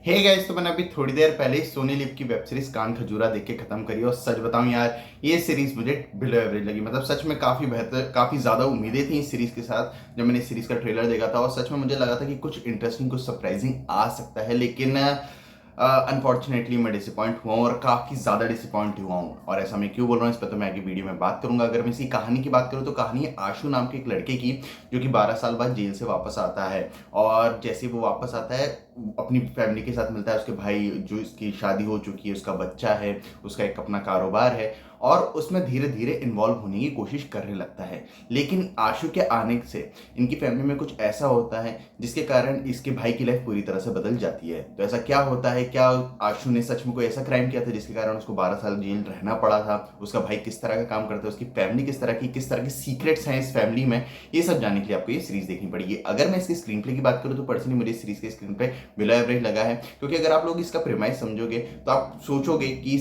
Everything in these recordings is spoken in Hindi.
हे गाइस, तो मैंने अभी थोड़ी देर पहले ही सोनी लिव की वेब सीरीज कान खजूरा देख के खत्म करी और सच बताऊं यार, ये सीरीज मुझे बिलो एवरेज लगी। मतलब सच में काफी बेहतर, काफी ज्यादा उम्मीदें थी इस सीरीज के साथ जब मैंने इस सीरीज का ट्रेलर देखा था। और सच में मुझे लगा था कि कुछ इंटरेस्टिंग, कुछ सरप्राइजिंग आ सकता है, लेकिन अनफॉर्चुनेटली मैं डिसअपॉइंट हुआ हूँ और काफ़ी ज़्यादा डिसअपॉइंट हुआ हूँ। और ऐसा मैं क्यों बोल रहा हूँ इस पर तो मैं आगे वीडियो में बात करूंगा। अगर मैं इसकी कहानी की बात करूँ तो कहानी है आशु नाम के एक लड़के की, जो कि 12 साल बाद जेल से वापस आता है। और जैसे वो वापस आता है, अपनी फैमिली के साथ मिलता है। उसके भाई, जो इसकी शादी हो चुकी है, उसका बच्चा है, उसका एक अपना कारोबार है, और उसमें धीरे धीरे इन्वॉल्व होने की कोशिश करने लगता है। लेकिन आशु के आने से इनकी फैमिली में कुछ ऐसा होता है जिसके कारण इसके भाई की लाइफ पूरी तरह से बदल जाती है। तो ऐसा क्या होता है, क्या आशु ने सच में कोई ऐसा क्राइम किया था जिसके कारण उसको 12 साल जेल रहना पड़ा था? उसका भाई किस तरह का काम करता है, उसकी फैमिली किस तरह की सीक्रेट्स हैं इस फैमिली में, ये सब जानने के लिए आपको ये सीरीज देखनी पड़ेगी। अगर मैं इसकी स्क्रीन प्ले की बात करूँ तो पर्सनली मुझे इस सीरीज के स्क्रीन पे बिलो एवरेज लगा है, क्योंकि अगर आप लोग इसका प्रेमाइज समझोगे तो आप सोचोगे कि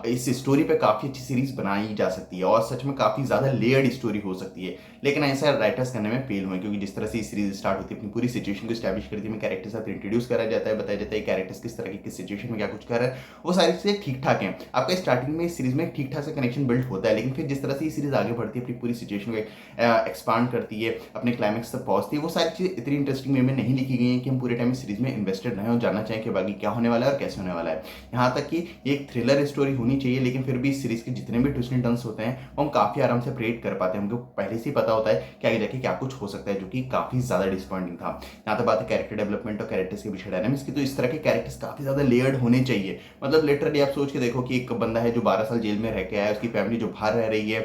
इस स्टोरी पे काफी अच्छी सीरीज बनाई जा सकती है और सच में काफी ज्यादा लेयर्ड स्टोरी हो सकती है। लेकिन ऐसा राइटर्स करने में फेल हुए, क्योंकि जिस तरह से सीरीज स्टार्ट होती है, अपनी पूरी सिचुएशन को स्टैब्लिश करती है, कैरेक्टर साथ इंट्रोड्यूस करा जाता है, बताया जाता है कैरेक्टर्स किस तरह की किस सिचुएशन में क्या कुछ कर रहा है, वो सारी चीजें ठीक ठाक हैं। आपका स्टार्टिंग में इस सीरीज में ठीक ठाक से कनेक्शन बिल्ड होता है, लेकिन फिर जिस तरह से ये सीरीज आगे बढ़ती है, अपनी पूरी सिचुएशन को एक्सपांड करती है, अपने क्लाइमेक्स तक पहुंचती है, वो सारी चीजें इतनी इंटरेस्टिंग वे में नहीं लिखी गई हैं कि हम पूरे टाइम सीरीज में इन्वेस्टेड रहें और जानना चाहें कि बाकी क्या होने वाला है और कैसे होने वाला है। यहाँ तक कि एक थ्रिलर स्टोरी होनी चाहिए, लेकिन फिर भी इस सीरीज के जितने भी ट्विस्ट एंड टर्न्स होते हैं वो हम काफी आराम से प्रेडिक्ट कर पाते हैं। हमको पहले से ही पता होता है कि आगे जाके क्या कुछ हो सकता है, जो कि काफी ज्यादा डिसअपॉइंटिंग था। यहाँ तक बात है कैरेक्टर डेवलपमेंट और कैरेक्टर्स के पीछे डायनामिक्स की, तो इस तरह के कैरेक्टर्स काफी ज्यादा लेयर्ड होने चाहिए। मतलब लिटरली आप सोच के देखो कि एक बंदा है जो 12 साल जेल में रह के आया, उसकी फैमिली जो बाहर रह रही है,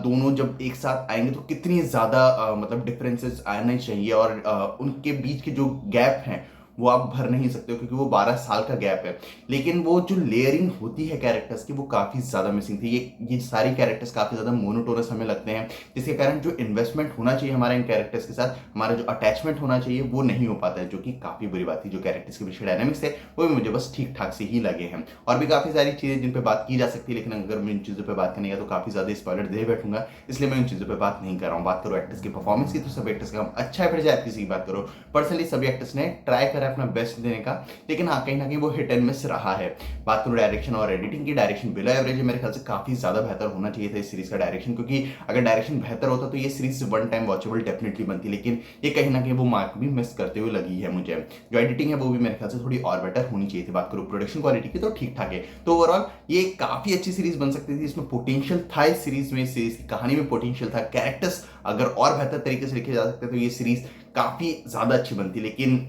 दोनों जब एक साथ आएंगे तो कितनी ज्यादा मतलब डिफरेंसेस आने चाहिए, और उनके बीच के जो गैप हैं वो आप भर नहीं सकते हो, क्योंकि वो 12 साल का गैप है। लेकिन वो जो लेयरिंग होती है कैरेक्टर्स की, वो काफी ज्यादा मिसिंग थी। ये सारी कैरेक्टर्स काफी ज्यादा मोनोटोनस हमें लगते हैं, जिसके कारण जो इन्वेस्टमेंट होना चाहिए हमारा इन कैरेक्टर्स के साथ, हमारा जो अटैचमेंट होना चाहिए वो नहीं हो पाता है, जो कि काफी बुरी बात थी। जो कैरेक्टर्स के पीछे डायनामिक्स है वो भी मुझे बस ठीक ठाक से ही लगे हैं। और भी काफी सारी चीजें जिन पे बात की जा सकती है, लेकिन अगर मैं इन चीजों पर बात करने का तो काफी ज्यादा स्पॉइलर दे बैठूंगा, इसलिए मैं इन चीजों पर बात नहीं कर रहा हूँ। बात करो एक्टर्स की परफॉर्मेंस की, तो सब एक्टर्स का काम अच्छा है। फिर जाए किसी की बात करो, पर्सनली सभी एक्टर्स ने ट्राई करा अपना बेस्ट देने का, लेकिन हाँ, कहीं ना कहीं वो हिट एंड मिस रहा है। बात करूं डायरेक्शन और एडिटिंग की, डायरेक्शन बिलो एवरेज है। मेरे ख्याल से काफी ज्यादा बेहतर होना चाहिए था इस सीरीज का डायरेक्शन, क्योंकि अगर डायरेक्शन बेहतर होता तो ये series one time watchable definitely बनती, लेकिन ये कहीं ना कहीं वो मार्क भी मिस करते हुए लगी है मुझे। जो एडिटिंग है वो भी मेरे ख्याल से थोड़ी और बेटर होनी चाहिए थी। बात करूं प्रोडक्शन क्वालिटी की तो ठीक ठाक है। तो ओवरऑल ये काफी अच्छी सीरीज बन सकती थी, इसमें पोटेंशियल था। इस सीरीज में, सीरीज की कहानी में पोटेंशियल था। कैरेक्टर्स अगर और बेहतर तरीके से लिखे जा सकते तो ये सीरीज काफी ज्यादा अच्छी बनती, लेकिन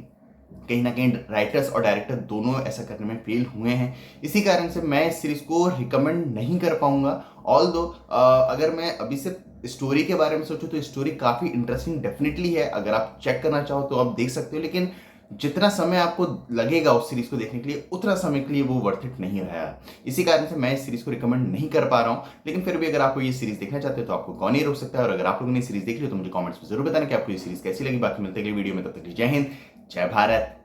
कहीं ना कहीं राइटर्स और डायरेक्टर दोनों ऐसा करने में फेल हुए हैं। इसी कारण से मैं इस सीरीज को रिकमेंड नहीं कर पाऊंगा। ऑल दो अगर मैं अभी से स्टोरी के बारे में सोचूं तो स्टोरी काफी इंटरेस्टिंग डेफिनेटली है। अगर आप चेक करना चाहो तो आप देख सकते हो, लेकिन जितना समय आपको लगेगा उस सीरीज को देखने के लिए, उतना समय के लिए वो वर्थ इट नहीं रहा है। इसी कारण से मैं इस सीरीज को रिकमेंड नहीं कर पा रहा हूं। लेकिन फिर भी अगर आपको ये सीरीज देखना चाहते हो तो आपको कौन नहीं रोक सकता है। और अगर आप लोगों ने सीरीज देख ली तो मुझे कमेंट्स में जरूर बताना कि आपको ये सीरीज कैसी लगी। बाकी मिलते हैं अगली वीडियो में, तब तक के लिए जय हिंद, जय भारत।